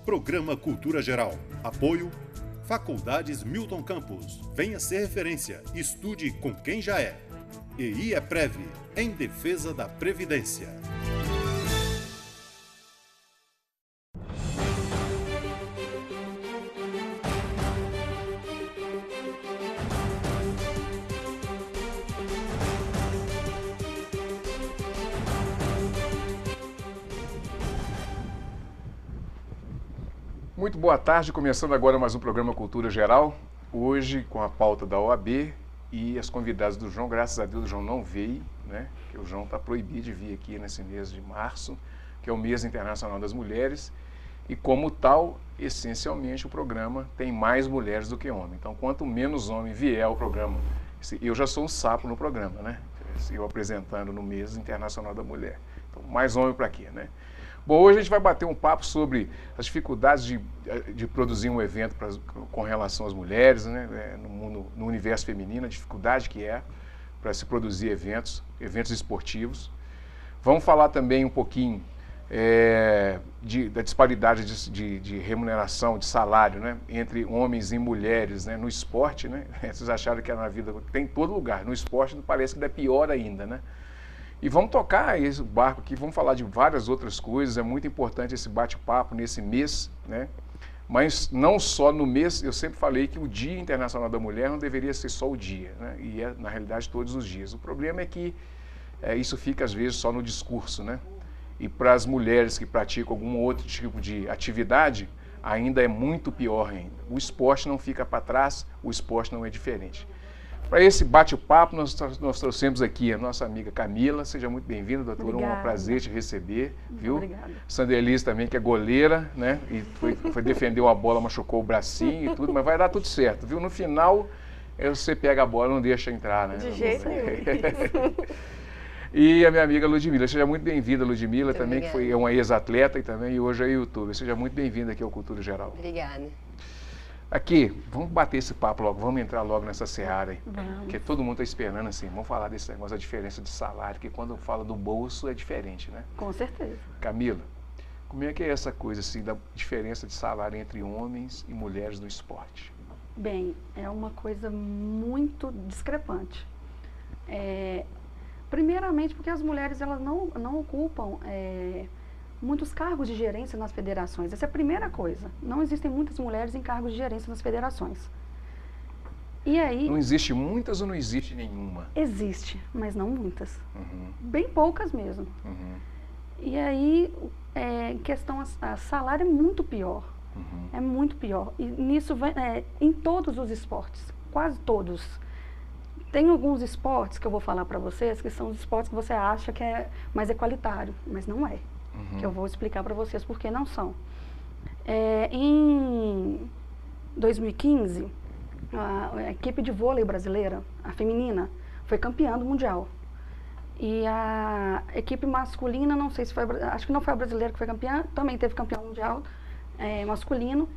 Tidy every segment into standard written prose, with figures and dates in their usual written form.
Programa Cultura Geral. Apoio Faculdades Milton Campos. Venha ser referência. Estude com quem já é. E IEPREV, em defesa da Previdência. Muito boa tarde, começando agora mais um programa Cultura Geral, hoje com a pauta da OAB e as convidadas do João. Graças a Deus o João não veio, né? Porque o João está proibido de vir aqui nesse mês de março, que é o mês internacional das mulheres, e como tal, essencialmente o programa tem mais mulheres do que homens. Então, quanto menos homem vier ao programa, eu já sou um sapo no programa, né? Eu apresentando no mês internacional da mulher. Então, mais homem para quê, né? Bom, hoje a gente vai bater um papo sobre as dificuldades de produzir um evento com relação às mulheres, né, no universo feminino, a dificuldade que é para se produzir eventos esportivos. Vamos falar também um pouquinho da disparidade de remuneração, de salário, né, entre homens e mulheres, né, no esporte, né? Vocês acharam que na vida tem em todo lugar, no esporte parece que é pior ainda, né? E vamos tocar esse barco aqui, vamos falar de várias outras coisas, é muito importante esse bate-papo nesse mês, né? Mas não só no mês, eu sempre falei que o Dia Internacional da Mulher não deveria ser só o dia, né? E é, na realidade, todos os dias. O problema é que isso fica, às vezes, só no discurso, né? E para as mulheres que praticam algum outro tipo de atividade, ainda é muito pior ainda. O esporte não fica para trás, o esporte não é diferente. Para esse bate-papo, nós trouxemos aqui a nossa amiga Camila. Seja muito bem-vinda, doutora. Obrigada. É um prazer te receber, viu? Obrigada. Sandelise também, que é goleira, né? E foi defender uma bola, machucou o bracinho e tudo, mas vai dar tudo certo, viu? No final, você pega a bola e não deixa entrar, né? De jeito nenhum. E a minha amiga Ludmila. Seja muito bem-vinda, Ludmila, Muito também, obrigada. que foi uma ex-atleta e também hoje é youtuber. Seja muito bem-vinda aqui ao Cultura Geral. Obrigada. Aqui, vamos bater esse papo logo, vamos entrar logo nessa seara aí. Vamos. Porque todo mundo está esperando assim, vamos falar desse negócio, da diferença de salário, que quando fala do bolso é diferente, né? Com certeza. Camila, como é que é essa coisa assim, da diferença de salário entre homens e mulheres no esporte? Bem, é uma coisa muito discrepante. Primeiramente porque as mulheres elas não ocupam muitos cargos de gerência nas federações. Essa é a primeira coisa. Não existem muitas mulheres em cargos de gerência nas federações. E aí... Não existe muitas ou não existe nenhuma? Existe, mas não muitas. Uhum. Bem poucas mesmo. Uhum. E aí, em questão a salário é muito pior. Uhum. É muito pior. E nisso em todos os esportes, quase todos. Tem alguns esportes que eu vou falar para vocês, que são os esportes que você acha que é mais equalitário, mas não é. Uhum. Que eu vou explicar para vocês por que não são. Em 2015, a equipe de vôlei brasileira, a feminina, foi campeã do Mundial. E a equipe masculina, não sei se foi, acho que não foi a brasileira que foi campeã, também teve campeão mundial masculino.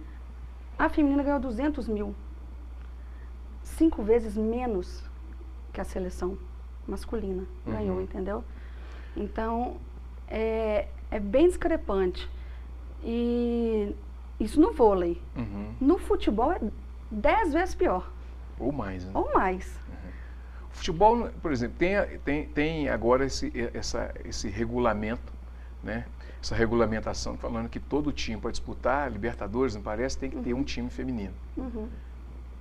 A feminina ganhou 200 mil, 5 vezes menos que a seleção masculina ganhou, entendeu? Então, é bem discrepante. E isso no vôlei. Uhum. No futebol é 10 vezes pior. Ou mais, né? Ou mais. Uhum. O futebol, por exemplo, tem agora esse regulamento, né? Essa regulamentação falando que todo time para disputar Libertadores, não parece, tem que ter um time feminino. Uhum.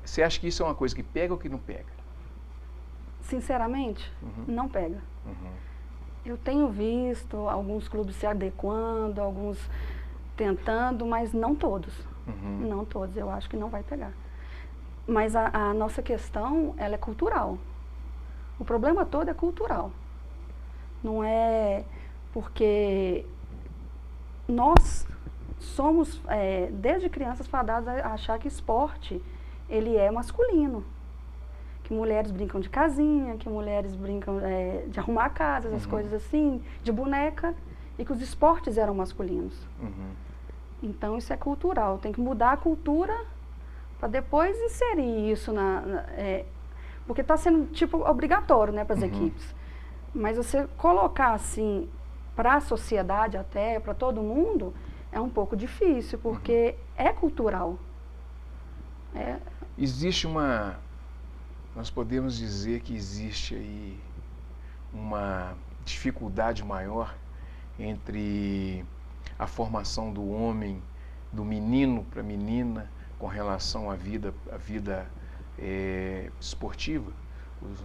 Você acha que isso é uma coisa que pega ou que não pega? Sinceramente, não pega. Uhum. Eu tenho visto alguns clubes se adequando, alguns tentando, mas não todos. Uhum. Não todos, eu acho que não vai pegar. Mas a nossa questão, ela é cultural. O problema todo é cultural. Não é porque nós somos, desde crianças, fadadas a achar que esporte, ele é masculino. Que mulheres brincam de casinha, que mulheres brincam de arrumar a casa, essas coisas assim, de boneca, e que os esportes eram masculinos. Uhum. Então isso é cultural, tem que mudar a cultura para depois inserir isso porque está sendo tipo obrigatório, né, para as equipes. Mas você colocar assim para a sociedade até, para todo mundo, é um pouco difícil, porque é cultural. Existe nós podemos dizer que existe aí uma dificuldade maior entre a formação do homem, do menino para a menina, com relação à vida esportiva.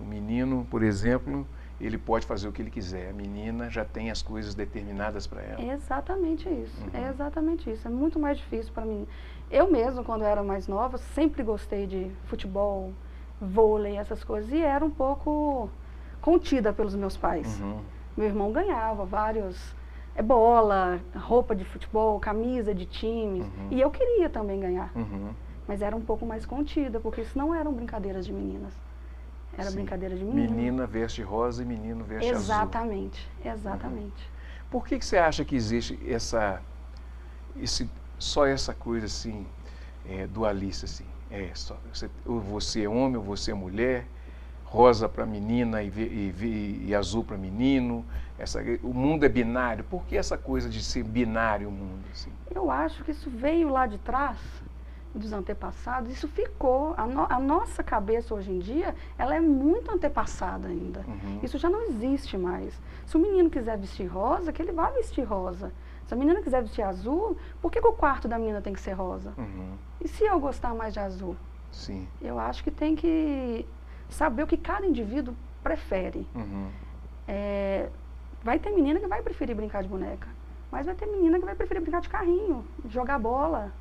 O menino, por exemplo, ele pode fazer o que ele quiser. A menina já tem as coisas determinadas para ela. É exatamente isso. É exatamente isso. É muito mais difícil para mim. Eu mesmo, quando eu era mais nova, sempre gostei de futebol, vôlei, essas coisas. E era um pouco contida pelos meus pais. Meu irmão ganhava vários bola, roupa de futebol, camisa de times. E eu queria também ganhar. Mas era um pouco mais contida, porque isso não eram brincadeiras de meninas. Era brincadeira de menino. Menina veste rosa e menino veste azul. Exatamente. Por que você acha que existe só essa coisa assim, dualista assim? Ou você é homem, ou você é mulher, rosa para menina e azul para menino. O mundo é binário. Por que essa coisa de ser binário o mundo? Assim? Eu acho que isso veio lá de trás, dos antepassados, isso ficou, a nossa cabeça hoje em dia, ela é muito antepassada ainda. Isso já não existe mais. Se o menino quiser vestir rosa, que ele vai vestir rosa. Se a menina quiser vestir azul, por que o quarto da menina tem que ser rosa? E se eu gostar mais de azul? Sim. Eu acho que tem que saber o que cada indivíduo prefere. Vai ter menina que vai preferir brincar de boneca, mas vai ter menina que vai preferir brincar de carrinho, jogar bola.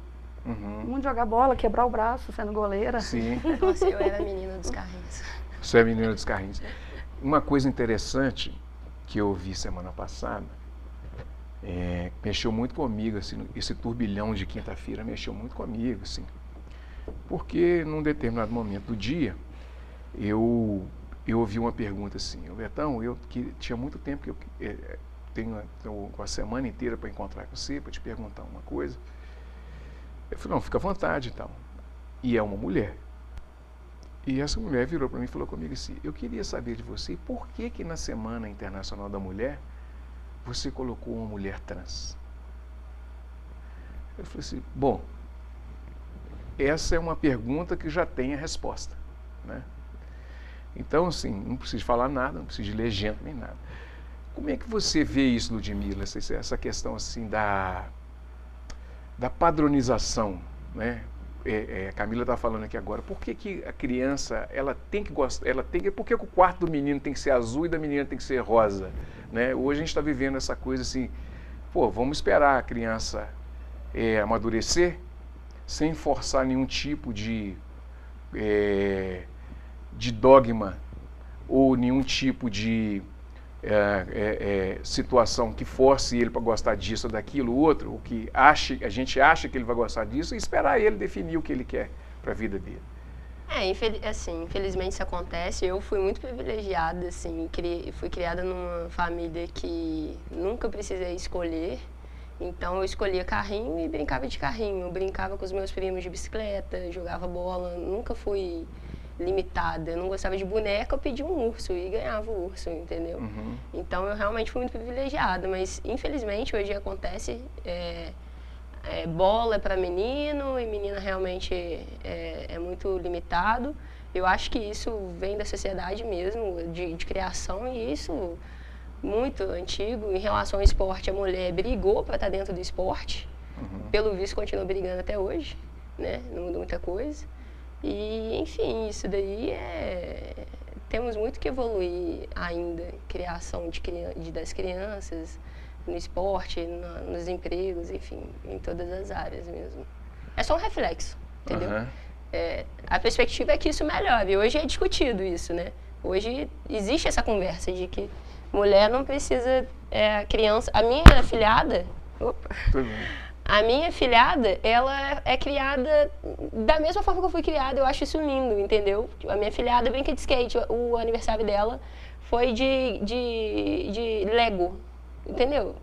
Muito jogar bola, quebrar o braço sendo goleira. Sim. Nossa, eu era a menina dos carrinhos. Você é a menina dos carrinhos. Uma coisa interessante que eu vi semana passada, mexeu muito comigo, assim, esse turbilhão de quinta-feira mexeu muito comigo, assim, porque num determinado momento do dia, eu ouvi uma pergunta assim: Betão, tinha muito tempo que eu tenho a semana inteira para encontrar com você, para te perguntar uma coisa. Eu falei, não, fica à vontade e tal. E é uma mulher. E essa mulher virou para mim e falou comigo assim: eu queria saber de você, por que na Semana Internacional da Mulher você colocou uma mulher trans? Eu falei assim, bom, essa é uma pergunta que já tem a resposta, né? Então, assim, não preciso falar nada, não preciso de legenda nem nada. Como é que você vê isso, Ludmila, essa questão assim da padronização, né? A Camila está falando aqui agora, por que a criança, ela tem que gostar, por que o quarto do menino tem que ser azul e da menina tem que ser rosa, né? Hoje a gente está vivendo essa coisa assim, vamos esperar a criança amadurecer, sem forçar nenhum tipo de dogma ou nenhum tipo de situação que force ele para gostar disso ou daquilo, outro, o que a gente acha que ele vai gostar disso, e esperar ele definir o que ele quer para a vida dele. Infelizmente isso acontece. Eu fui muito privilegiada, assim, fui criada numa família que nunca precisei escolher. Então eu escolhia carrinho e brincava de carrinho, eu brincava com os meus primos de bicicleta, jogava bola, nunca fui limitada. Eu não gostava de boneca, eu pedia um urso e ganhava o urso, entendeu? Então eu realmente fui muito privilegiada, mas infelizmente hoje acontece, bola é para menino e menina realmente é muito limitado. Eu acho que isso vem da sociedade mesmo, de criação, e isso muito antigo. Em relação ao esporte, a mulher brigou para estar dentro do esporte, pelo visto continua brigando até hoje, né? Não mudou muita coisa. E, enfim, isso daí temos muito que evoluir ainda, criação das crianças, no esporte, nos empregos, enfim, em todas as áreas mesmo. É só um reflexo, entendeu? A perspectiva é que isso melhore. Hoje é discutido isso, né? Hoje existe essa conversa de que mulher não precisa, criança... A minha afilhada... Opa! Tudo bem. A minha filhada, ela é criada da mesma forma que eu fui criada. Eu acho isso lindo, entendeu? A minha filhada brinca de skate. O aniversário dela foi de Lego, entendeu?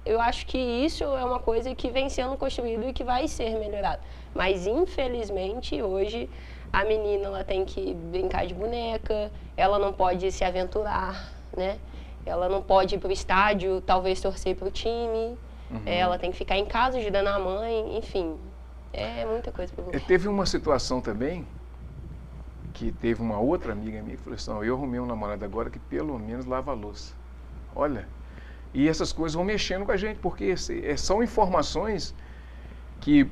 Eu acho que isso é uma coisa que vem sendo construído e que vai ser melhorado. Mas, infelizmente, hoje, a menina ela tem que brincar de boneca, ela não pode se aventurar, né? Ela não pode ir para o estádio, talvez torcer para o time. ela tem que ficar em casa ajudando a mãe, enfim, é muita coisa para você. Teve uma situação também que teve uma outra amiga minha que falou assim, eu arrumei um namorado agora que pelo menos lava a louça. Olha, e essas coisas vão mexendo com a gente, porque são informações que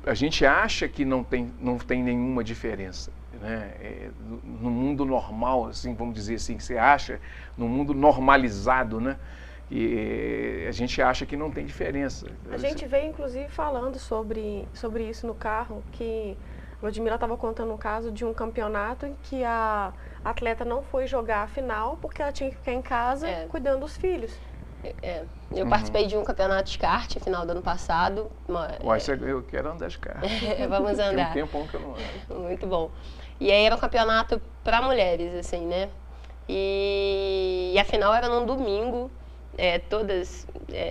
a gente acha que não tem nenhuma diferença. Né? No mundo normal, assim, vamos dizer assim, você acha, no mundo normalizado, né? E a gente acha que não tem diferença. A gente veio, inclusive, falando sobre isso no carro, que a Ludmila estava contando um caso de um campeonato em que a atleta não foi jogar a final porque ela tinha que ficar em casa cuidando dos filhos. Eu participei de um campeonato de kart final do ano passado. Eu quero andar de kart. Vamos andar. Tem um tempão que eu não ando. Muito bom. E aí era um campeonato para mulheres, assim, né? E a final era num domingo.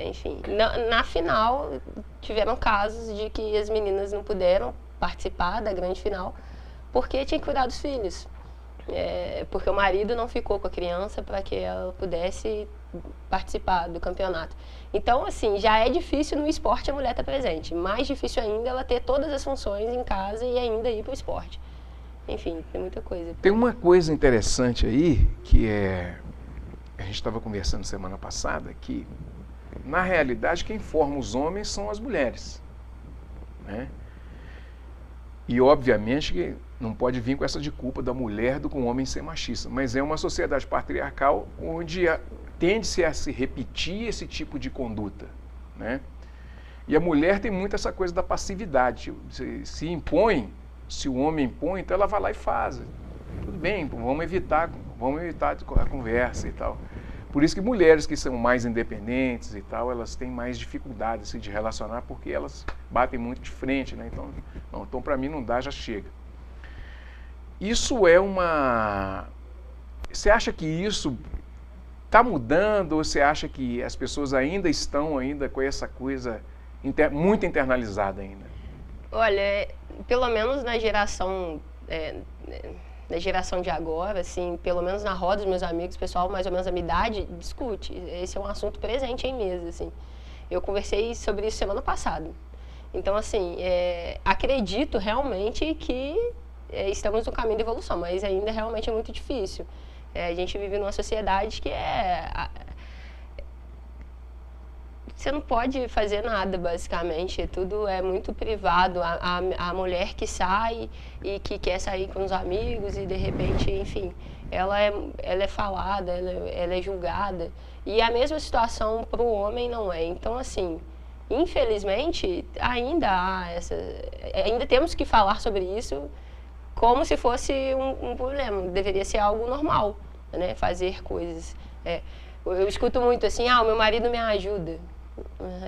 Enfim, na final tiveram casos de que as meninas não puderam participar da grande final porque tinha que cuidar dos filhos, porque o marido não ficou com a criança para que ela pudesse participar do campeonato. Então, assim, já é difícil no esporte a mulher estar presente, mais difícil ainda ela ter todas as funções em casa e ainda ir para o esporte. Enfim, tem muita coisa. Tem uma coisa interessante aí que a gente estava conversando semana passada, que na realidade quem forma os homens são as mulheres, né? E obviamente que não pode vir com essa de culpa da mulher com o homem ser machista, mas é uma sociedade patriarcal onde tende-se a se repetir esse tipo de conduta, né? E a mulher tem muito essa coisa da passividade, se impõe, se o homem impõe, então ela vai lá e faz. Tudo bem, vamos evitar a conversa e tal. Por isso que mulheres que são mais independentes e tal, elas têm mais dificuldade assim, de relacionar, porque elas batem muito de frente, né? Então para mim não dá, já chega. Isso é uma... Você acha que isso está mudando ou você acha que as pessoas ainda estão com essa coisa muito internalizada ainda? Olha, pelo menos na geração de agora, assim, pelo menos na roda dos meus amigos, pessoal mais ou menos da minha idade, discute. Esse é um assunto presente em mesa, assim. Eu conversei sobre isso semana passada. Então, assim, acredito realmente que estamos no caminho da evolução, mas ainda realmente é muito difícil. A gente vive numa sociedade que você não pode fazer nada, basicamente. Tudo é muito privado. A mulher que sai e que quer sair com os amigos e, de repente, enfim, ela é falada, ela é julgada. E a mesma situação para o homem não é. Então, assim, infelizmente, ainda temos que falar sobre isso como se fosse um problema. Deveria ser algo normal, né? Fazer coisas. Eu escuto muito assim, o meu marido me ajuda.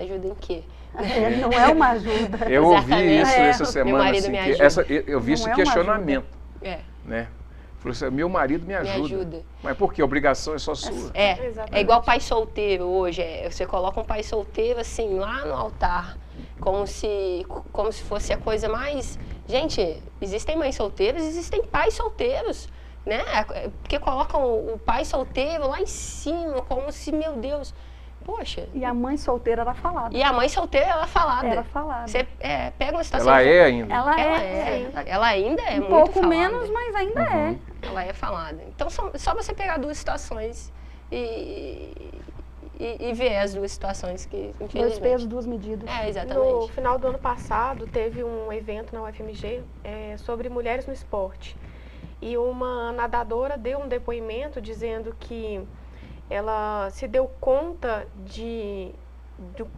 Ajuda em quê? Não é uma ajuda. Eu ouvi isso essa semana. Meu marido assim, me ajuda. Eu vi esse questionamento. Né? Falou assim, meu marido me ajuda. Mas por quê? A obrigação é só sua. É igual pai solteiro hoje. Você coloca um pai solteiro assim, lá no altar, como se fosse a coisa mais... Gente, existem mães solteiras, existem pais solteiros, né? Porque colocam o pai solteiro lá em cima, como se, meu Deus... Poxa. E a mãe solteira era falada. E a mãe solteira era falada. Era falada. Você pega uma situação... Ela é ainda. Ela ainda é muito falada. Um pouco menos, mas ainda é. Ela é falada. Então, só você pegar duas situações e ver as duas situações que, infelizmente... Dois pesos, duas medidas. Exatamente. No final do ano passado, teve um evento na UFMG sobre mulheres no esporte. E uma nadadora deu um depoimento dizendo que ela se deu conta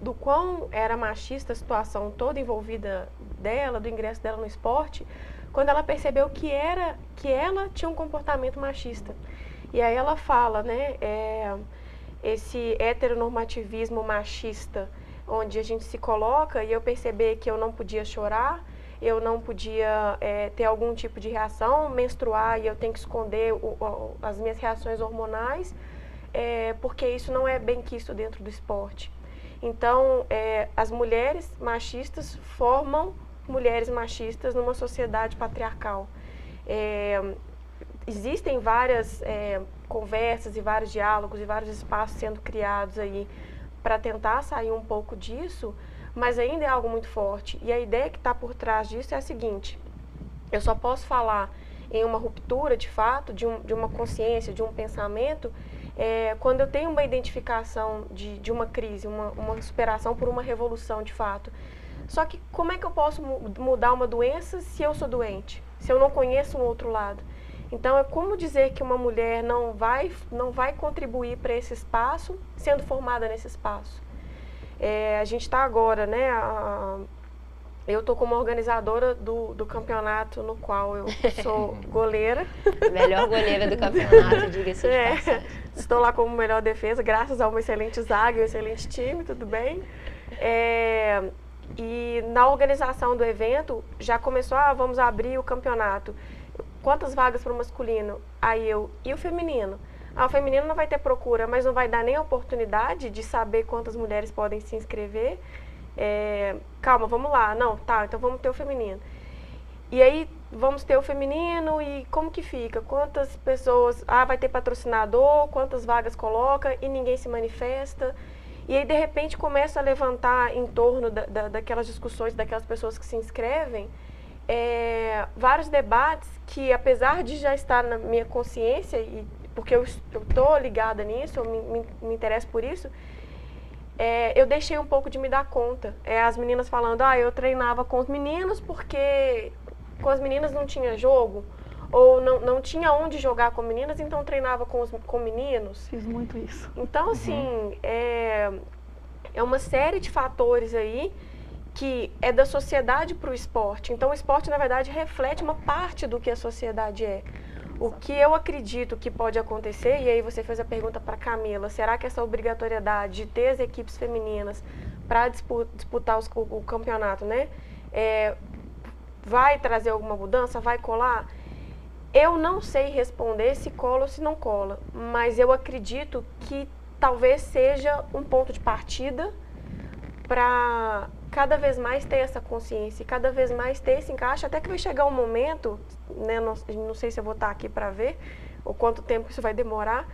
do quão era machista a situação toda envolvida dela, do ingresso dela no esporte, quando ela percebeu que ela tinha um comportamento machista. E aí ela fala, né, esse heteronormativismo machista, onde a gente se coloca e eu perceber que eu não podia chorar, eu não podia ter algum tipo de reação, menstruar e eu tenho que esconder as minhas reações hormonais, porque isso não é bem quisto dentro do esporte. Então, as mulheres machistas formam mulheres machistas numa sociedade patriarcal. Existem várias conversas e vários diálogos e vários espaços sendo criados aí para tentar sair um pouco disso, mas ainda é algo muito forte. E a ideia que está por trás disso é a seguinte: eu só posso falar em uma ruptura, de fato, de uma consciência, de um pensamento, quando eu tenho uma identificação de uma crise, uma superação por uma revolução, de fato. Só que como é que eu posso mudar uma doença se eu sou doente? Se eu não conheço um outro lado? Então, é como dizer que uma mulher não vai contribuir para esse espaço sendo formada nesse espaço? A gente está agora, né? Eu estou como organizadora do campeonato no qual eu sou goleira. Melhor goleira do campeonato, diga-se de passagem. Estou lá como melhor defesa, graças a uma excelente zaga e um excelente time, tudo bem. E na organização do evento, já começou, vamos abrir o campeonato. Quantas vagas para o masculino? Aí e o feminino? O feminino não vai ter procura, mas não vai dar nem a oportunidade de saber quantas mulheres podem se inscrever. Calma, vamos lá. Não, tá, então vamos ter o feminino. E aí, vamos ter o feminino e como que fica? Quantas pessoas... vai ter patrocinador, quantas vagas coloca e ninguém se manifesta. E aí, de repente, começa a levantar em torno daquelas discussões, daquelas pessoas que se inscrevem, vários debates que, apesar de já estar na minha consciência, porque eu estou ligada nisso, eu me interesso por isso, eu deixei um pouco de me dar conta. As meninas falando, eu treinava com os meninos porque com as meninas não tinha jogo, ou não tinha onde jogar com meninas, então treinava com meninos. Fiz muito isso. Então, assim, é uma série de fatores aí que é da sociedade para o esporte. Então, o esporte, na verdade, reflete uma parte do que a sociedade é. O que eu acredito que pode acontecer, e aí você fez a pergunta para Camila, será que essa obrigatoriedade de ter as equipes femininas para disputar o campeonato, né, vai trazer alguma mudança, vai colar? Eu não sei responder se cola ou se não cola, mas eu acredito que talvez seja um ponto de partida para cada vez mais ter essa consciência, cada vez mais ter esse encaixe, até que vai chegar um momento, né, não sei se eu vou estar aqui para ver, ou quanto tempo isso vai demorar,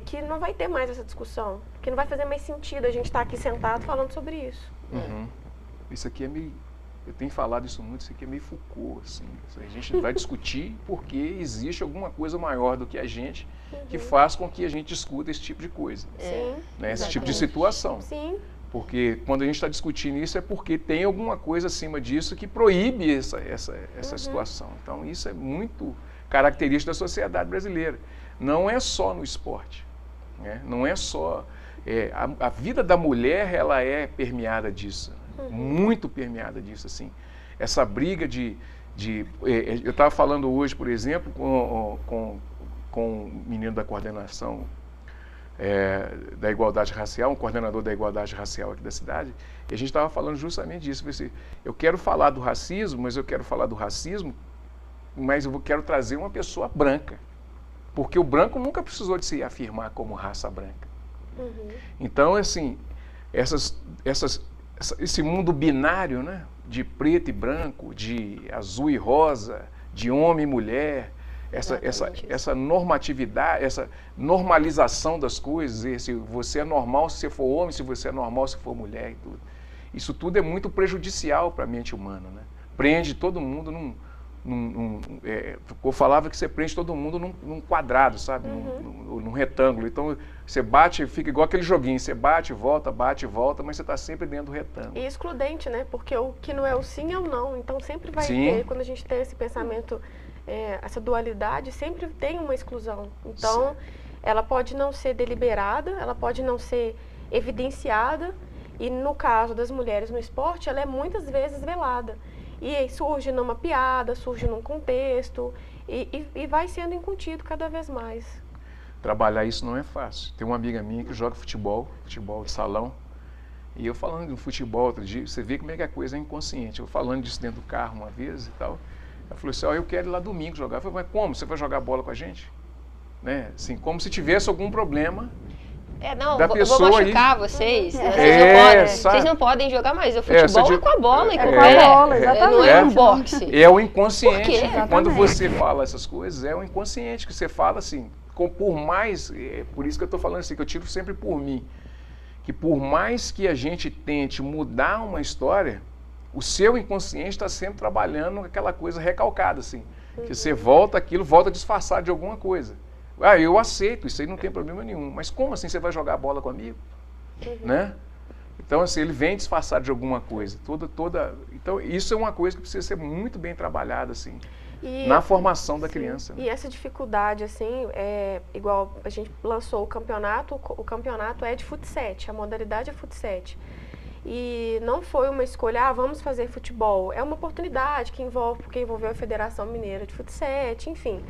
que não vai ter mais essa discussão, que não vai fazer mais sentido a gente estar aqui sentado falando sobre isso. Uhum. Isso aqui é meio... Eu tenho falado isso muito, isso aqui é meio Foucault, assim. A gente vai discutir porque existe alguma coisa maior do que a gente que faz com que a gente discuta esse tipo de coisa. Sim, né? Esse tipo de situação. Sim. Porque quando a gente está discutindo isso é porque tem alguma coisa acima disso que proíbe essa situação. Então isso é muito característico da sociedade brasileira. Não é só no esporte, né? Não é só... a vida da mulher, ela é permeada disso. Muito permeada disso, assim. Essa briga eu estava falando hoje, por exemplo, com um menino da coordenação da igualdade racial, um coordenador da igualdade racial aqui da cidade, e a gente estava falando justamente disso. Eu quero falar do racismo, mas eu quero falar do racismo, mas eu quero trazer uma pessoa branca, porque o branco nunca precisou de se afirmar como raça branca. Então, assim, esse mundo binário, né, de preto e branco, de azul e rosa, de homem e mulher, essa normatividade, essa normalização das coisas, se você é normal se você for homem, se você é normal se for mulher e tudo. Isso tudo é muito prejudicial para a mente humana, né? Prende todo mundo eu falava que você prende todo mundo num quadrado, sabe? Num retângulo. Então, você bate, fica igual aquele joguinho, você bate e volta, mas você está sempre dentro do retângulo. E excludente, né? Porque o que não é o sim é o não. Então, sempre vai ter, quando a gente tem esse pensamento, essa dualidade, sempre tem uma exclusão. Então, ela pode não ser deliberada, ela pode não ser evidenciada, e no caso das mulheres no esporte, ela é muitas vezes velada. E aí surge numa piada, surge num contexto, e vai sendo incutido cada vez mais. Trabalhar isso não é fácil. Tem uma amiga minha que joga futebol de salão, e eu falando de futebol outro dia, você vê como é que a coisa é inconsciente. Eu falando disso dentro do carro uma vez e tal, ela falou assim, eu quero ir lá domingo jogar. Eu falei, mas como? Você vai jogar bola com a gente? Né? Assim, como se tivesse algum problema... vou machucar vocês. Vocês não podem jogar mais. O futebol é com a bola e com a bola. Não é um boxe. É o inconsciente. Por quê? Quando você fala essas coisas, é o inconsciente que você fala assim, por mais... por isso que eu estou falando assim, que eu tiro sempre por mim. que por mais que a gente tente mudar uma história, o seu inconsciente está sempre trabalhando com aquela coisa recalcada, assim. Que você volta aquilo, volta disfarçado de alguma coisa. Ah, eu aceito, isso aí não tem problema nenhum. Mas como assim você vai jogar bola comigo? Né? Então, assim, ele vem disfarçado de alguma coisa. Então, isso é uma coisa que precisa ser muito bem trabalhada, assim, na formação da criança. E essa dificuldade, assim, igual a gente lançou o campeonato é de fut-7, a modalidade é fut-7. E não foi uma escolha, vamos fazer futebol. É uma oportunidade porque envolveu a Federação Mineira de Fut-7, enfim.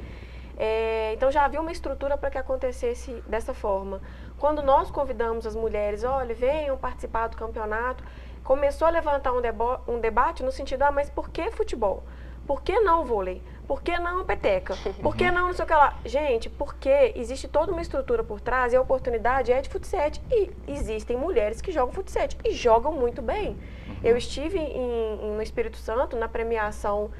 Então já havia uma estrutura para que acontecesse dessa forma. Quando nós convidamos as mulheres, olha, venham participar do campeonato, começou a levantar um debate no sentido, mas por que futebol? Por que não vôlei? Por que não peteca? Por que não sei o que lá? Gente, porque existe toda uma estrutura por trás e a oportunidade é de fut-7. E existem mulheres que jogam fut-7 e jogam muito bem. Eu estive no Espírito Santo, na premiação,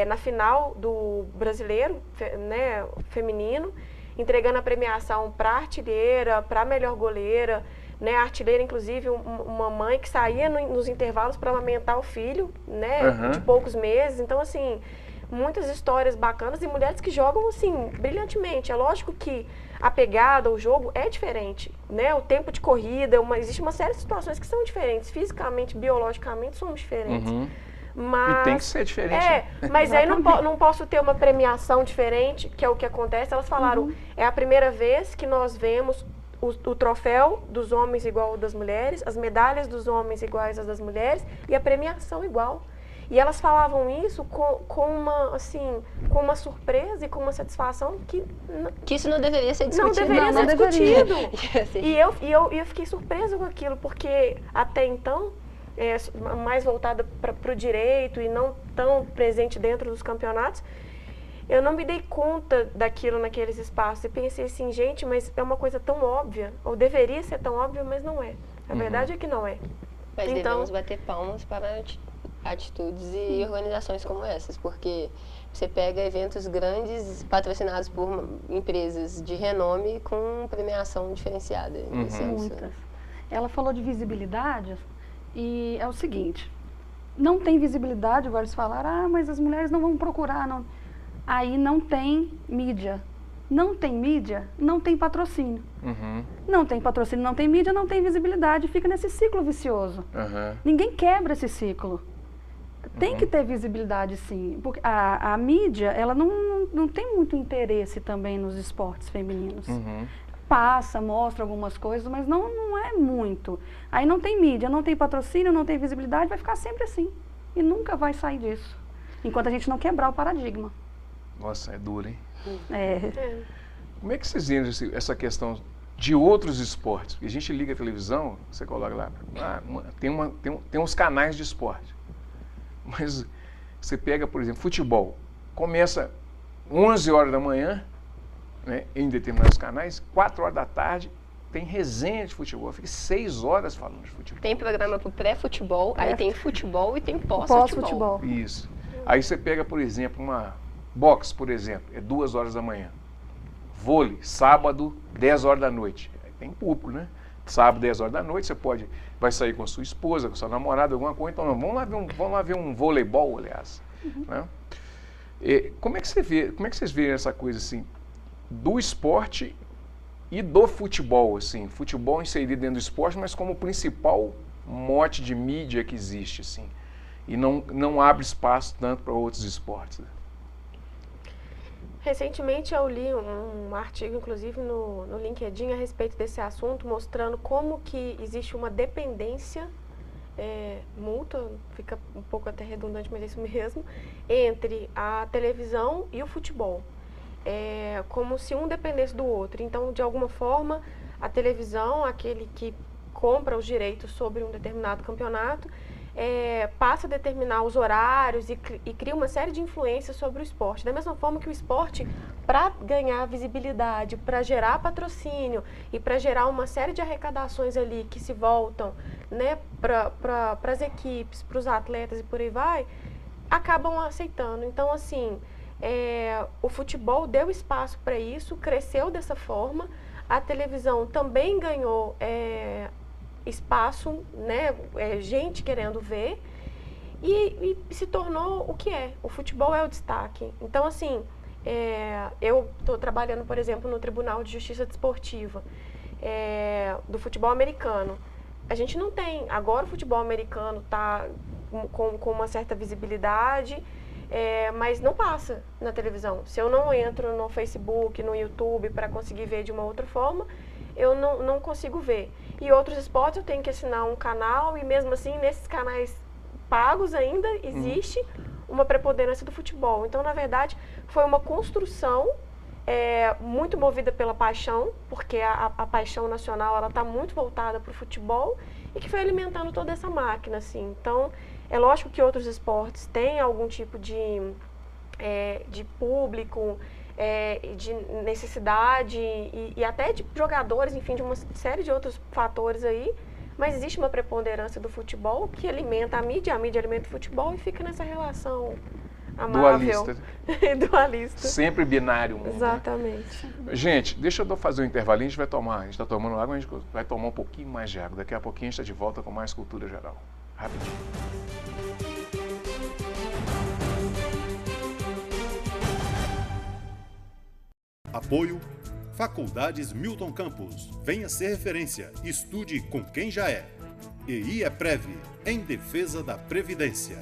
na final do brasileiro, né, feminino, entregando a premiação para artilheira, para melhor goleira, né, a artilheira, inclusive, uma mãe que saía nos intervalos para amamentar o filho, né, de poucos meses. Então, assim, muitas histórias bacanas e mulheres que jogam, assim, brilhantemente. É lógico que a pegada, o jogo é diferente, né, o tempo de corrida, existe uma série de situações que são diferentes, fisicamente, biologicamente, somos diferentes. Mas, e tem que ser diferente. Mas aí não posso ter uma premiação diferente, que é o que acontece. Elas falaram, é a primeira vez que nós vemos o troféu dos homens igual ao das mulheres, as medalhas dos homens iguais às das mulheres e a premiação igual. E elas falavam isso com uma surpresa e com uma satisfação que isso não deveria ser discutido. Não deveria ser discutido. E eu fiquei surpresa com aquilo, porque até então, mais voltada para o direito e não tão presente dentro dos campeonatos, eu não me dei conta daquilo naqueles espaços. E pensei assim, gente, mas é uma coisa tão óbvia, ou deveria ser tão óbvia, mas não é. A verdade é que não é. Mas devemos bater palmas para atitudes e organizações como essas, porque você pega eventos grandes patrocinados por empresas de renome com premiação diferenciada. Muitas. Ela falou de visibilidade e é o seguinte, não tem visibilidade, agora eles falaram, mas as mulheres não vão procurar, não. Aí não tem mídia. Não tem mídia, não tem patrocínio. Não tem patrocínio, não tem mídia, não tem visibilidade. Fica nesse ciclo vicioso. Ninguém quebra esse ciclo. Tem que ter visibilidade, sim. Porque a mídia, ela não tem muito interesse também nos esportes femininos. Passa, mostra algumas coisas, mas não é muito. Aí não tem mídia, não tem patrocínio, não tem visibilidade, vai ficar sempre assim. E nunca vai sair disso. Enquanto a gente não quebrar o paradigma. Nossa, é duro, hein? Como é que vocês veem essa questão de outros esportes? Porque a gente liga a televisão, você coloca lá, tem uns canais de esporte. Mas você pega, por exemplo, futebol. Começa 11 horas da manhã, né, em determinados canais, 4 horas da tarde, tem resenha de futebol. Fica 6 horas falando de futebol. Tem programa para o pré-futebol, aí tem futebol e tem pós-futebol. Isso. Aí você pega, por exemplo, uma boxe, por exemplo, é 2 horas da manhã. Vôlei, sábado, 10 horas da noite. Aí tem público, né? Sábado, 10 horas da noite, você vai sair com a sua esposa, com a sua namorada, alguma coisa. Então, vamos lá ver um voleibol, aliás. Né? Como é que vocês veem essa coisa assim, do esporte e do futebol, assim? Futebol inserido dentro do esporte, mas como principal mote de mídia que existe, assim. E não abre espaço tanto para outros esportes. Né? Recentemente eu li um artigo, inclusive no LinkedIn, a respeito desse assunto, mostrando como que existe uma dependência mútua, fica um pouco até redundante, mas é isso mesmo, entre a televisão e o futebol. Como se um dependesse do outro. Então, de alguma forma, a televisão, aquele que compra os direitos sobre um determinado campeonato, passa a determinar os horários e cria uma série de influências sobre o esporte. Da mesma forma que o esporte, para ganhar visibilidade, para gerar patrocínio e para gerar uma série de arrecadações ali que se voltam, né, para as equipes, para os atletas e por aí vai, acabam aceitando. Então, assim, o futebol deu espaço para isso, cresceu dessa forma. A televisão também ganhou espaço, né, gente querendo ver, e se tornou o que é. O futebol é o destaque. Então, assim, eu estou trabalhando, por exemplo, no Tribunal de Justiça Desportiva do futebol americano. A gente não tem. Agora o futebol americano está com uma certa visibilidade, mas não passa na televisão. Se eu não entro no Facebook, no YouTube para conseguir ver de uma outra forma, eu não consigo ver. E outros esportes eu tenho que assinar um canal, e mesmo assim, nesses canais pagos ainda existe uma preponderância do futebol. Então, na verdade, foi uma construção muito movida pela paixão, porque a paixão nacional ela está muito voltada para o futebol, e que foi alimentando toda essa máquina, assim. Então, é lógico que outros esportes têm algum tipo de público, de necessidade e até de jogadores, enfim, de uma série de outros fatores aí, mas existe uma preponderância do futebol que alimenta a mídia alimenta o futebol, e fica nessa relação amável. Dualista. Sempre binário. Mundo, exatamente. Né? Gente, deixa eu fazer um intervalinho, a gente vai tomar, a gente está tomando água, a gente vai tomar um pouquinho mais de água. Daqui a pouquinho a gente está de volta com mais Cultura Geral. Rapidinho. Apoio Faculdades Milton Campos. Venha ser referência. Estude com quem já é. EI é Prev, em defesa da Previdência.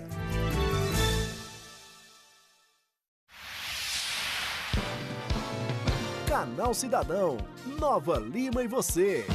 Canal Cidadão, Nova Lima e você.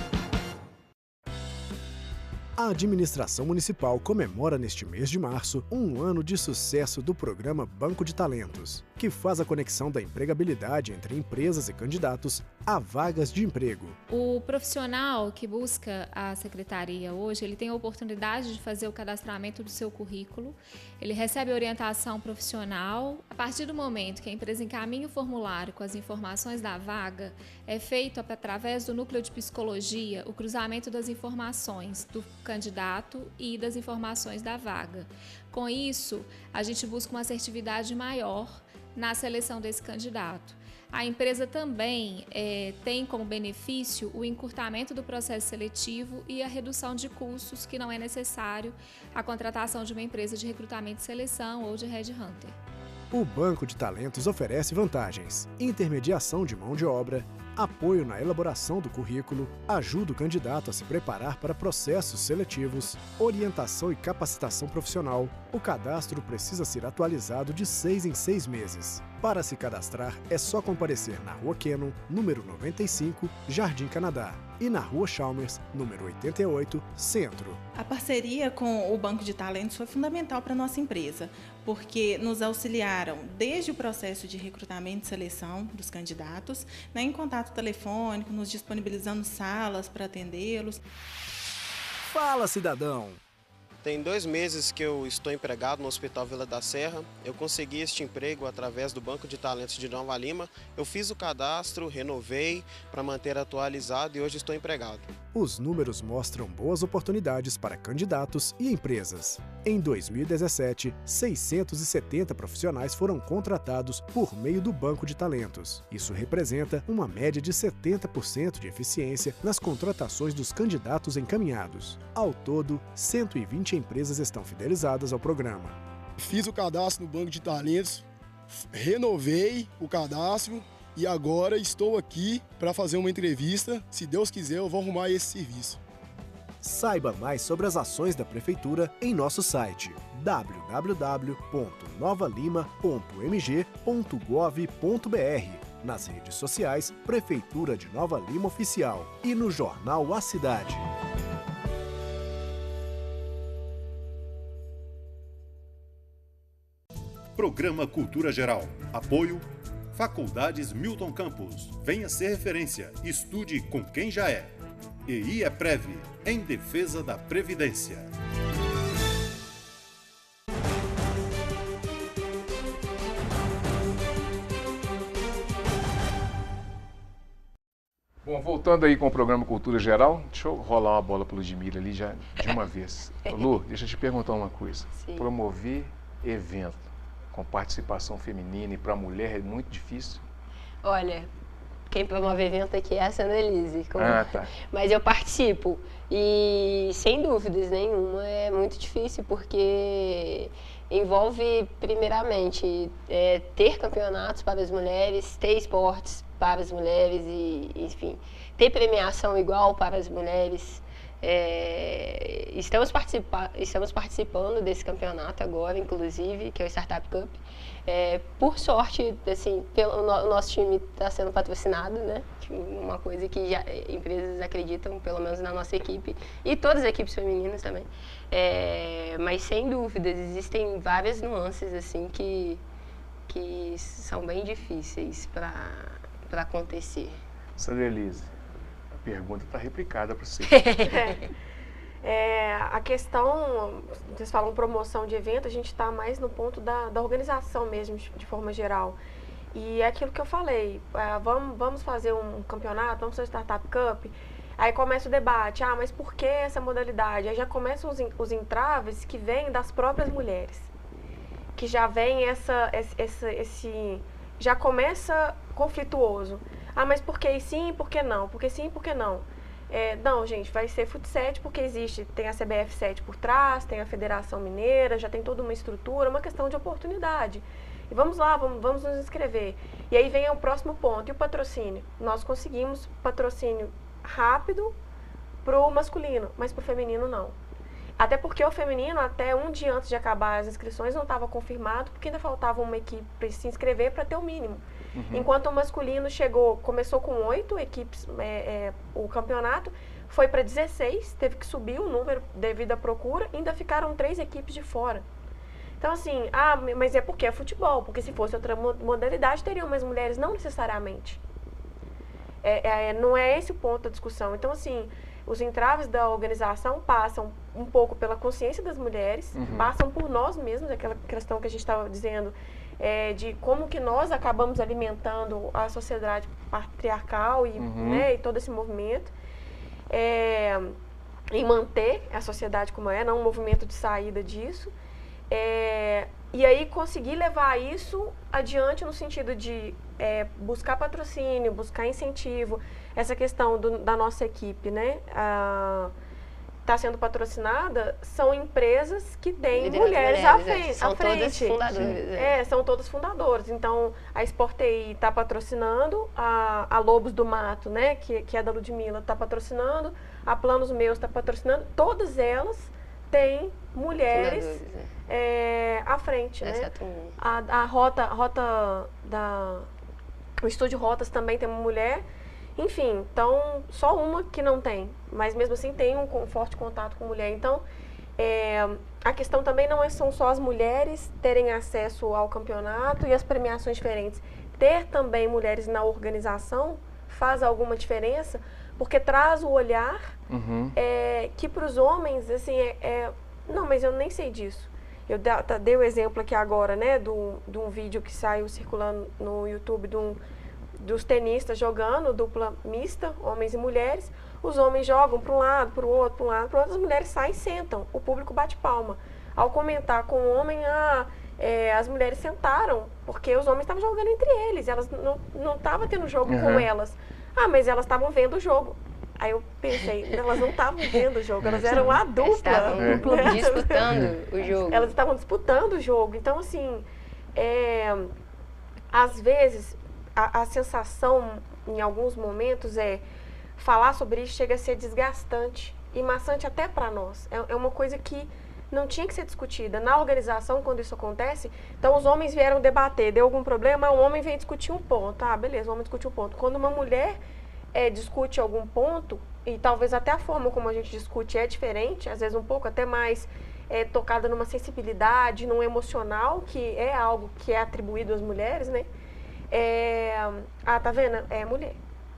A administração municipal comemora neste mês de março um ano de sucesso do programa Banco de Talentos, que faz a conexão da empregabilidade entre empresas e candidatos a vagas de emprego. O profissional que busca a secretaria hoje, ele tem a oportunidade de fazer o cadastramento do seu currículo, ele recebe orientação profissional. A partir do momento que a empresa encaminha o formulário com as informações da vaga, é feito através do núcleo de psicologia o cruzamento das informações do candidato e das informações da vaga. Com isso, a gente busca uma assertividade maior na seleção desse candidato. A empresa também tem como benefício o encurtamento do processo seletivo e a redução de custos que não é necessário a contratação de uma empresa de recrutamento e seleção ou de headhunter. O Banco de Talentos oferece vantagens: intermediação de mão de obra, apoio na elaboração do currículo, ajuda o candidato a se preparar para processos seletivos, orientação e capacitação profissional. O cadastro precisa ser atualizado de 6 em 6 meses. Para se cadastrar, é só comparecer na Rua Cannon, número 95, Jardim Canadá, e na Rua Chalmers, número 88, Centro. A parceria com o Banco de Talentos foi fundamental para a nossa empresa, porque nos auxiliaram desde o processo de recrutamento e seleção dos candidatos, né, em contato telefônico, nos disponibilizando salas para atendê-los. Fala, cidadão! Tem 2 meses que eu estou empregado no Hospital Vila da Serra. Eu consegui este emprego através do Banco de Talentos de Nova Lima. Eu fiz o cadastro, renovei para manter atualizado e hoje estou empregado. Os números mostram boas oportunidades para candidatos e empresas. Em 2017, 670 profissionais foram contratados por meio do Banco de Talentos. Isso representa uma média de 70% de eficiência nas contratações dos candidatos encaminhados. Ao todo, 120 empresas estão fidelizadas ao programa. Fiz o cadastro no Banco de Talentos, renovei o cadastro e agora estou aqui para fazer uma entrevista. Se Deus quiser, eu vou arrumar esse serviço. Saiba mais sobre as ações da Prefeitura em nosso site www.novalima.mg.gov.br, nas redes sociais Prefeitura de Nova Lima Oficial e no jornal A Cidade. Programa Cultura Geral. Apoio Faculdades Milton Campos. Venha ser referência. Estude com quem já é. EI é Prev, em defesa da Previdência. Bom, voltando aí com o programa Cultura Geral, deixa eu rolar uma bola para o Ludmila ali já de uma vez. Lu, deixa eu te perguntar uma coisa. Sim. Promover evento com participação feminina e para a mulher é muito difícil? Olha, quem promove o evento aqui é a Sandra Elise. Tá. Mas eu participo. E, sem dúvidas nenhuma, é muito difícil, porque envolve, primeiramente, ter campeonatos para as mulheres, ter esportes para as mulheres e, enfim, ter premiação igual para as mulheres. Estamos participando desse campeonato agora, inclusive, que é o Startup Cup. Por sorte, assim, o nosso time está sendo patrocinado, né? Uma coisa que já, empresas acreditam, pelo menos na nossa equipe, e todas as equipes femininas também. Mas, sem dúvidas, existem várias nuances assim, que são bem difíceis para acontecer. Sandra Elise, a pergunta está replicada para você. A questão, vocês falam promoção de evento, a gente está mais no ponto da organização mesmo, de forma geral. E é aquilo que eu falei, vamos fazer um campeonato, vamos fazer o Startup Cup, aí começa o debate, mas por que essa modalidade? Aí já começam os entraves que vêm das próprias mulheres, que já vem já começa conflituoso. Mas por que sim, por que não? Por que sim, por que não? Não, gente, vai ser Fut7 porque tem a CBF7 por trás, tem a Federação Mineira, já tem toda uma estrutura, uma questão de oportunidade. E vamos lá, vamos nos inscrever. E aí vem o próximo ponto, e o patrocínio? Nós conseguimos patrocínio rápido para o masculino, mas para o feminino não. Até porque o feminino, até um dia antes de acabar as inscrições, não estava confirmado, porque ainda faltava uma equipe para se inscrever para ter o mínimo. Enquanto o masculino começou com 8 equipes, o campeonato, foi para 16, teve que subir o número devido à procura, ainda ficaram 3 equipes de fora. Então, assim, mas é porque é futebol, porque se fosse outra modalidade, teriam mais mulheres, não necessariamente. Não é esse o ponto da discussão. Então, assim, os entraves da organização passam um pouco pela consciência das mulheres, passam por nós mesmos, aquela questão que a gente estava dizendo, de como que nós acabamos alimentando a sociedade patriarcal e todo esse movimento, em manter a sociedade como não um movimento de saída disso, e aí conseguir levar isso adiante no sentido de buscar patrocínio, buscar incentivo, essa questão da nossa equipe, né? Está sendo patrocinada, são empresas que têm mulheres à frente. São todas fundadoras. São todas fundadoras. Então, a Sport TI está patrocinando, a Lobos do Mato, né, que é da Ludmilla, está patrocinando, a Planos Meus está patrocinando, todas elas têm mulheres à frente. Né? O Estúdio Rotas também tem uma mulher. Enfim, então, só uma que não tem, mas mesmo assim tem um forte contato com mulher. Então, a questão também não são só as mulheres terem acesso ao campeonato e as premiações diferentes. Ter também mulheres na organização faz alguma diferença, porque traz o olhar que para os homens, assim, não, mas eu nem sei disso. Eu dei o exemplo aqui agora, né, de um vídeo que saiu circulando no YouTube dos tenistas jogando, dupla mista, homens e mulheres. Os homens jogam para um lado, para o outro, para um lado, para o outro. As mulheres saem e sentam. O público bate palma. Ao comentar com o homem, as mulheres sentaram, porque os homens estavam jogando entre eles. Elas não estavam tendo jogo com elas. mas elas estavam vendo o jogo. Aí eu pensei, elas não estavam vendo o jogo, elas eram a dupla. Estavam disputando o jogo. Elas estavam disputando o jogo. Então, assim, às vezes, a sensação, em alguns momentos, falar sobre isso chega a ser desgastante e maçante até para nós. É uma coisa que não tinha que ser discutida. Na organização, quando isso acontece, então os homens vieram debater, deu algum problema, o homem vem discutir um ponto. Beleza, o homem discutiu um ponto. Quando uma mulher discute algum ponto, e talvez até a forma como a gente discute é diferente, às vezes um pouco até mais tocada numa sensibilidade, num emocional, que é algo que é atribuído às mulheres, né? Tá vendo? É mulher.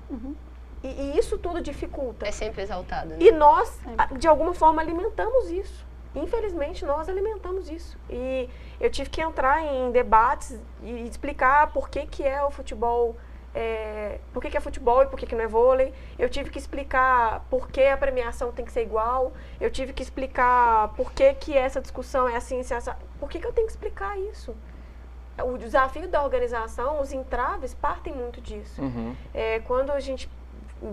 Uhum. E isso tudo dificulta. É sempre exaltado, né? E nós, de alguma forma, alimentamos isso. Infelizmente, nós alimentamos isso. E eu tive que entrar em debates e explicar por que é o futebol, por que é futebol e por que não é vôlei. Eu tive que explicar por que a premiação tem que ser igual. Eu tive que explicar por que essa discussão é assim, por que eu tenho que explicar isso? o desafio da organização, os entraves partem muito disso. Quando a gente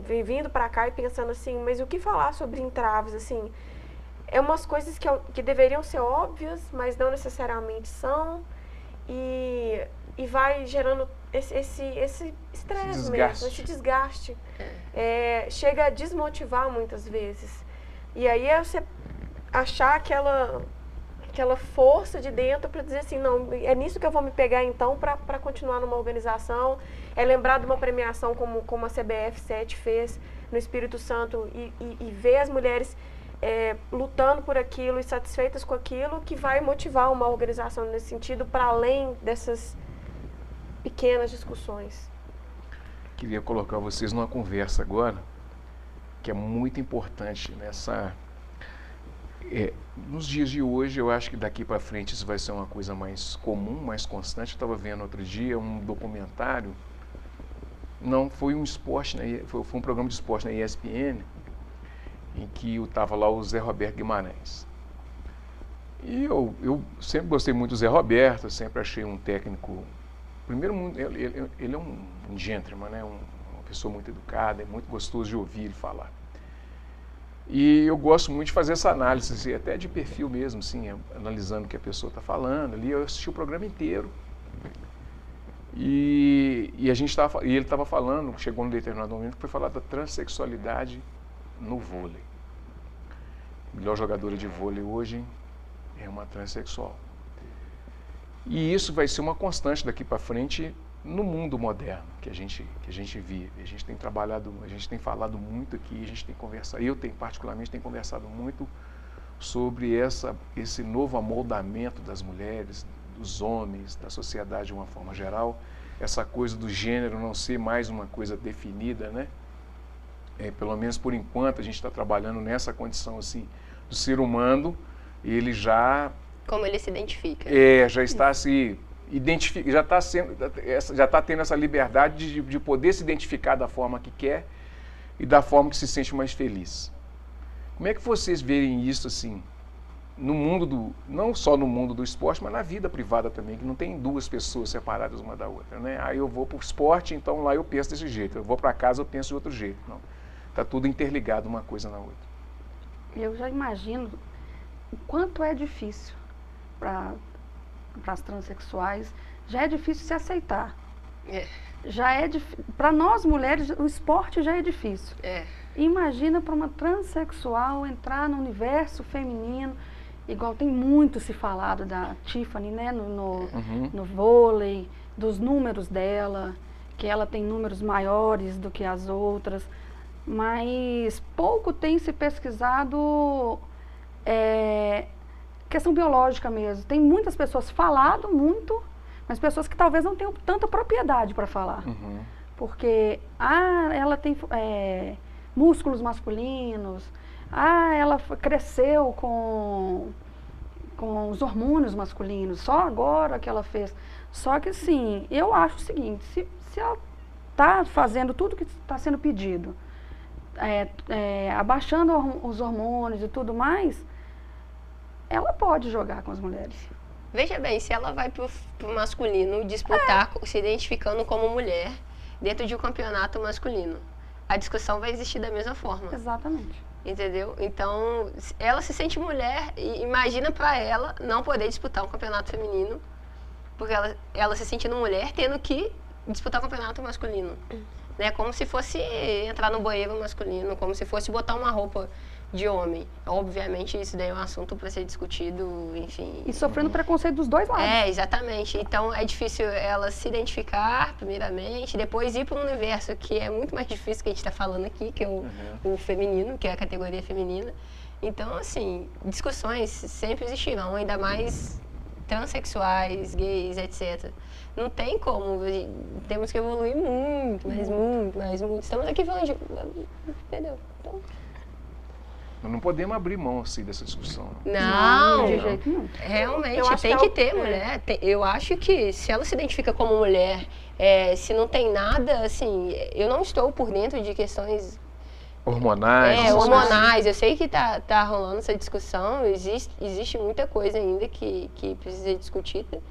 vem vindo para cá e pensando assim, mas o que falar sobre entraves, assim, é umas coisas que deveriam ser óbvias, mas não necessariamente são, e vai gerando esse estresse mesmo, esse desgaste. Chega a desmotivar muitas vezes. E aí é você achar aquela força de dentro para dizer assim, não, é nisso que eu vou me pegar então para continuar numa organização. É lembrar de uma premiação como a CBF 7 fez no Espírito Santo e ver as mulheres lutando por aquilo e satisfeitas com aquilo, que vai motivar uma organização nesse sentido, para além dessas pequenas discussões. Queria colocar vocês numa conversa agora, que é muito importante nessa... nos dias de hoje, eu acho que daqui para frente isso vai ser uma coisa mais comum, mais constante. Eu estava vendo outro dia um documentário, não foi um esporte, foi um programa de esporte na ESPN, em que estava lá o Zé Roberto Guimarães. E eu sempre gostei muito do Zé Roberto, sempre achei um técnico... Primeiro, ele é um gentleman, né? Uma pessoa muito educada, é muito gostoso de ouvir ele falar. E eu gosto muito de fazer essa análise, assim, até de perfil mesmo, assim, analisando o que a pessoa está falando. Ali eu assisti o programa inteiro. E ele estava falando, chegou num determinado momento, que foi falar da transexualidade no vôlei. A melhor jogadora de vôlei hoje é uma transexual. E isso vai ser uma constante daqui para frente no mundo moderno que a gente vive. A gente tem trabalhado, a gente tem falado muito aqui, a gente tem conversado, particularmente tenho conversado muito sobre esse novo amoldamento das mulheres, dos homens, da sociedade de uma forma geral, essa coisa do gênero não ser mais uma coisa definida, né? Pelo menos por enquanto a gente está trabalhando nessa condição assim do ser humano, ele já... Como ele se identifica. Já está se identificando, já está tendo essa liberdade de poder se identificar da forma que quer e da forma que se sente mais feliz. Como é que vocês veem isso assim, no mundo não só no mundo do esporte, mas na vida privada também, que não tem duas pessoas separadas uma da outra, né? Aí eu vou para o esporte, então lá eu penso desse jeito, eu vou para casa, eu penso de outro jeito. Não, está tudo interligado uma coisa na outra. Eu já imagino o quanto é difícil para as transexuais, já é difícil se aceitar. Para nós mulheres, o esporte já é difícil. Imagina para uma transexual entrar no universo feminino, igual tem muito se falado da Tiffany, né, no vôlei, dos números dela, que ela tem números maiores do que as outras, mas pouco tem se pesquisado questão biológica mesmo. Tem muitas pessoas falado muito, mas pessoas que talvez não tenham tanta propriedade para falar. Porque, ela tem músculos masculinos, ela cresceu com os hormônios masculinos, só agora que ela fez. Só que, assim, eu acho o seguinte, se ela está fazendo tudo que está sendo pedido, abaixando os hormônios e tudo mais, ela pode jogar com as mulheres. Veja bem, se ela vai pro masculino disputar, se identificando como mulher, dentro de um campeonato masculino, a discussão vai existir da mesma forma. Exatamente. Entendeu? Então, ela se sente mulher e imagina para ela não poder disputar um campeonato feminino, porque ela se sentindo mulher tendo que disputar um campeonato masculino. Né? Como se fosse entrar no banheiro masculino, como se fosse botar uma roupa de homem. Obviamente, isso daí é um assunto para ser discutido, enfim. E sofrendo preconceito dos dois lados. Exatamente. Então, é difícil ela se identificar, primeiramente, depois ir para um universo que é muito mais difícil que a gente está falando aqui, que é o feminino, que é a categoria feminina. Então, assim, discussões sempre existirão, ainda mais transexuais, gays, etc. Não tem como, temos que evoluir muito, mas muito. Estamos aqui falando de... Entendeu? Então... Não podemos abrir mão assim, dessa discussão. Não, de jeito nenhum. Realmente, tem que ter mulher. Eu acho que se ela se identifica como mulher, se não tem nada, assim, eu não estou por dentro de questões hormonais. Hormonais. Eu sei que tá rolando essa discussão, existe muita coisa ainda que precisa ser discutida,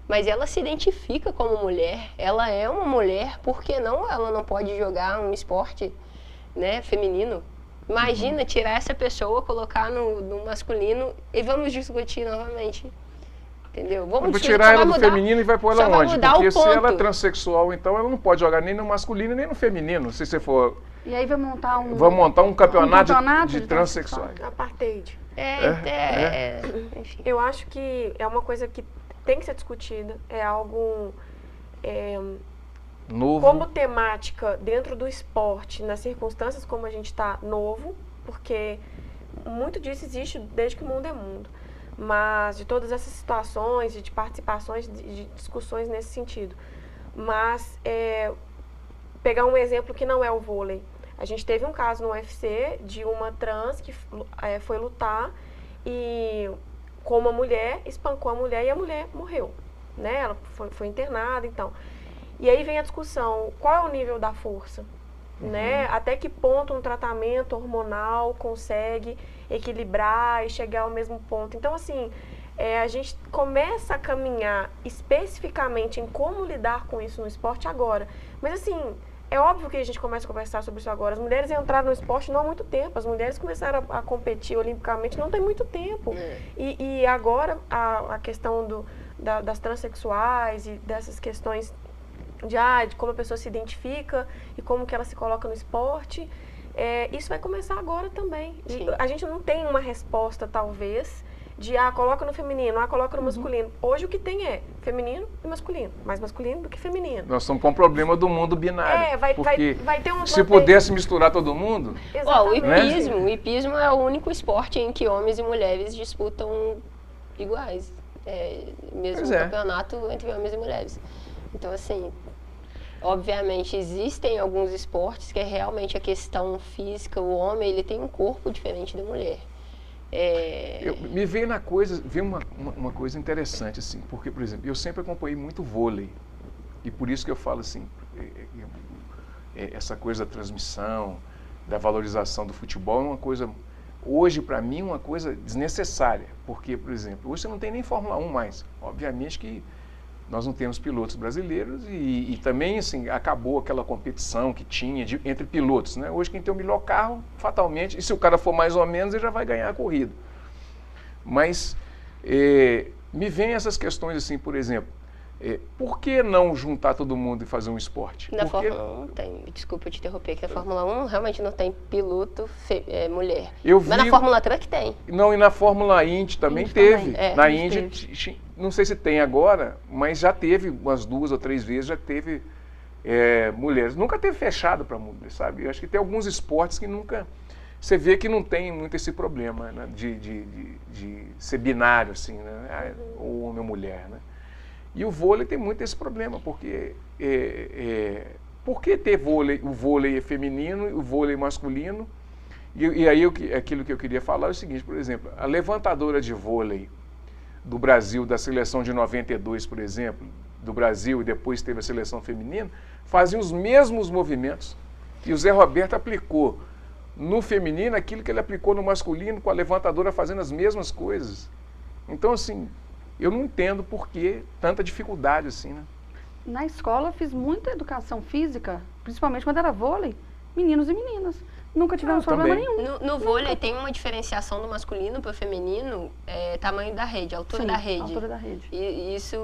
mas ela se identifica como mulher, ela é uma mulher, por que não ela não pode jogar um esporte, né, feminino? Imagina tirar essa pessoa, colocar no masculino e vamos discutir novamente. Entendeu? Vamos tirar ela do feminino e vai pôr ela onde? Porque se ela é transexual, então ela não pode jogar nem no masculino nem no feminino, se você for... E aí vai montar um campeonato de transexuais. Apartheid. Enfim. Eu acho que é uma coisa que tem que ser discutida, é algo novo. Como temática dentro do esporte, nas circunstâncias como a gente está novo, porque muito disso existe desde que o mundo é mundo. Mas de todas essas situações, de participações, de discussões nesse sentido. Mas pegar um exemplo que não é o vôlei. A gente teve um caso no UFC de uma trans que foi lutar e com uma mulher, espancou a mulher e a mulher morreu, né? Ela foi internada, então. E aí vem a discussão, qual é o nível da força? Né? Até que ponto um tratamento hormonal consegue equilibrar e chegar ao mesmo ponto. Então, assim, a gente começa a caminhar especificamente em como lidar com isso no esporte agora. Mas, assim, é óbvio que a gente começa a conversar sobre isso agora. As mulheres entraram no esporte não há muito tempo. As mulheres começaram a competir olimpicamente não tem muito tempo. E agora a questão das transexuais e dessas questões de como a pessoa se identifica e como que ela se coloca no esporte, isso vai começar agora também. A gente não tem uma resposta, talvez, de coloca no feminino, coloca no masculino. Hoje o que tem é feminino e masculino, mais masculino do que feminino. Nós estamos com um problema do mundo binário. Vai ter um se pudesse misturar todo mundo... O hipismo é o único esporte em que homens e mulheres disputam iguais. Mesmo no campeonato entre homens e mulheres. Então, assim, obviamente existem alguns esportes que é realmente a questão física, o homem ele tem um corpo diferente da mulher. Me veio uma coisa interessante, assim, porque, por exemplo, eu sempre acompanhei muito vôlei, e por isso que eu falo assim, essa coisa da transmissão, da valorização do futebol é uma coisa, hoje para mim, uma coisa desnecessária, porque, por exemplo, hoje você não tem nem Fórmula 1 mais, obviamente que nós não temos pilotos brasileiros e também, assim, acabou aquela competição que tinha entre pilotos, né? Hoje quem tem o melhor carro, fatalmente, e se o cara for mais ou menos, ele já vai ganhar a corrida. Mas me vêm essas questões assim, por exemplo, por que não juntar todo mundo e fazer um esporte? Na Fórmula 1 tem, desculpa te interromper, que a Fórmula 1 realmente não tem piloto mulher. Mas na Fórmula Truck tem. Não, e na Fórmula Indy também teve. Na Indy, não sei se tem agora, mas já teve umas 2 ou 3 vezes, já teve mulheres. Nunca teve fechado para mulheres, sabe? Eu acho que tem alguns esportes que nunca... Você vê que não tem muito esse problema, né? de ser binário, assim, né? Ou homem ou mulher, né? E o vôlei tem muito esse problema, porque por que ter o vôlei feminino e o vôlei masculino? E aí aquilo que eu queria falar é o seguinte, por exemplo, a levantadora de vôlei do Brasil, da seleção de 92, por exemplo, do Brasil, e depois teve a seleção feminina, faziam os mesmos movimentos. E o Zé Roberto aplicou no feminino aquilo que ele aplicou no masculino, com a levantadora fazendo as mesmas coisas. Então, assim, eu não entendo por que tanta dificuldade assim, né? Na escola eu fiz muita educação física, principalmente quando era vôlei, meninos e meninas. Nunca tivemos problema nenhum. No vôlei tem uma diferenciação do masculino para o feminino, tamanho da rede, altura da rede. Altura da rede. E isso,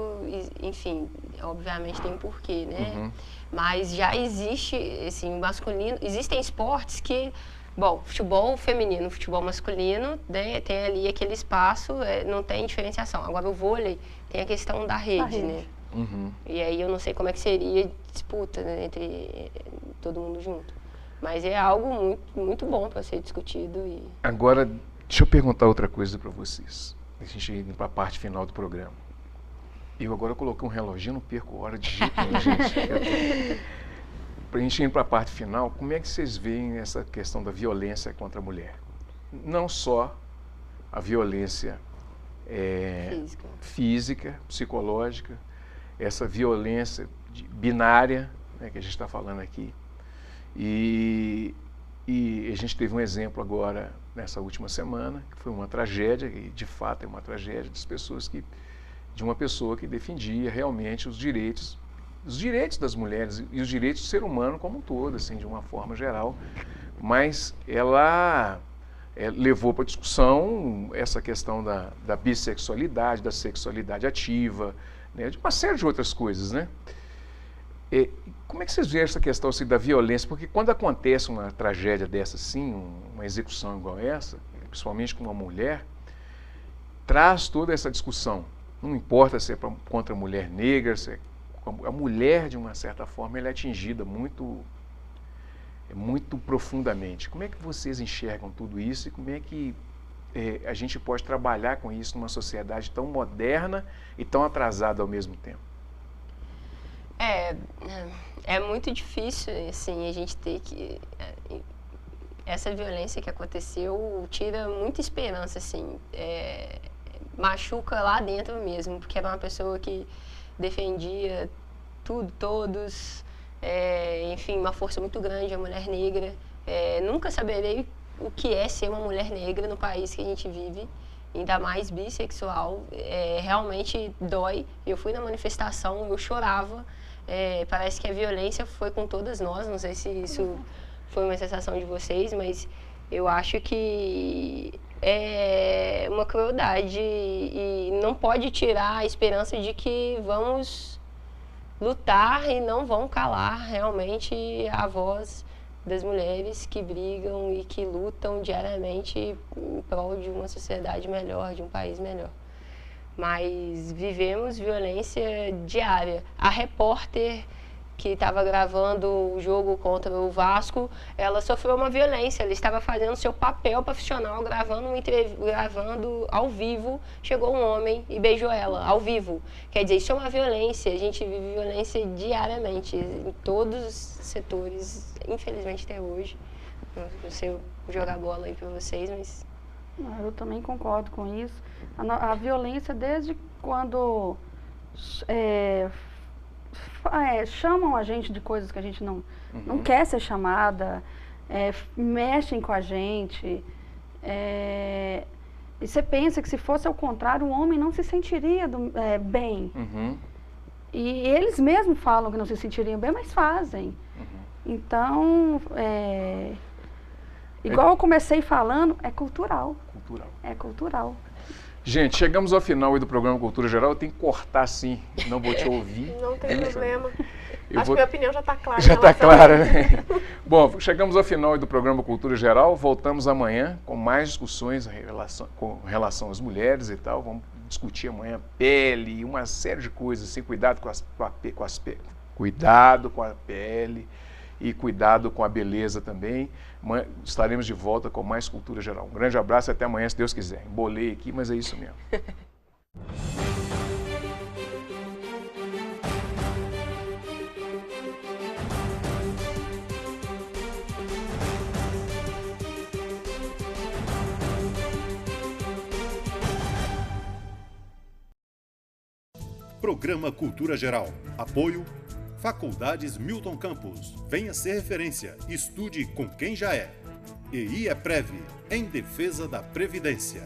enfim, obviamente tem um porquê, né? Mas já existe, assim, masculino, existem esportes que, bom, futebol feminino, futebol masculino, né, tem ali aquele espaço, não tem diferenciação. Agora o vôlei tem a questão da rede, né? E aí eu não sei como é que seria disputa, né, entre todo mundo junto. Mas é algo muito, muito bom para ser discutido. Agora, deixa eu perguntar outra coisa para vocês. A gente indo para a parte final do programa. Eu agora coloquei um reloginho, não perco hora de jeito nenhum, gente. Para a gente ir para a parte final, como é que vocês veem essa questão da violência contra a mulher? Não só a violência física, psicológica, essa violência binária, né, que a gente está falando aqui. E a gente teve um exemplo agora, nessa última semana, que foi uma tragédia, e de fato é uma tragédia, das pessoas que de uma pessoa que defendia realmente os direitos das mulheres e os direitos do ser humano como um todo, assim, de uma forma geral. Mas ela levou para discussão essa questão da bissexualidade, da sexualidade ativa, né, de uma série de outras coisas, né? Como é que vocês veem essa questão assim, da violência? Porque quando acontece uma tragédia dessa assim, uma execução igual essa, principalmente com uma mulher, traz toda essa discussão. Não importa se é contra a mulher negra, se é, a mulher, de uma certa forma, ela é atingida muito profundamente. Como é que vocês enxergam tudo isso e como é que a gente pode trabalhar com isso numa sociedade tão moderna e tão atrasada ao mesmo tempo? É muito difícil, assim, a gente ter que... Essa violência que aconteceu tira muita esperança, assim, machuca lá dentro mesmo, porque era uma pessoa que defendia tudo, todos, enfim, uma força muito grande, a mulher negra. Nunca saberei o que é ser uma mulher negra no país que a gente vive, ainda mais bissexual. Realmente dói. Eu fui na manifestação, eu chorava. Parece que a violência foi com todas nós, não sei se isso foi uma sensação de vocês, mas eu acho que é uma crueldade e não pode tirar a esperança de que vamos lutar e não vão calar realmente a voz das mulheres que brigam e que lutam diariamente em prol de uma sociedade melhor, de um país melhor. Mas vivemos violência diária. A repórter que estava gravando o jogo contra o Vasco, ela sofreu uma violência. Ela estava fazendo seu papel profissional, gravando ao vivo. Chegou um homem e beijou ela, ao vivo. Quer dizer, isso é uma violência. A gente vive violência diariamente, em todos os setores, infelizmente até hoje. Não sei jogar bola aí para vocês, mas... Eu também concordo com isso. A violência, desde quando chamam a gente de coisas que a gente não quer ser chamada, mexem com a gente. E você pensa que se fosse ao contrário, o homem não se sentiria bem. E eles mesmos falam que não se sentiriam bem, mas fazem. Então, igual eu comecei falando, é cultural. É cultural. Gente, chegamos ao final do programa Cultura Geral. Eu tenho que cortar sim, não vou te ouvir. Não tem problema. Acho que minha opinião já está clara. Já está clara, né? Bom, chegamos ao final do programa Cultura Geral. Voltamos amanhã com mais discussões com relação às mulheres e tal. Vamos discutir amanhã pele, uma série de coisas, assim, cuidado com a pele e cuidado com a beleza também. Estaremos de volta com mais Cultura Geral. Um grande abraço e até amanhã, se Deus quiser. Embolei aqui, mas é isso mesmo. Programa Cultura Geral. Apoio Faculdades Milton Campos. Venha ser referência. Estude com quem já é. EI é Prev, em defesa da Previdência.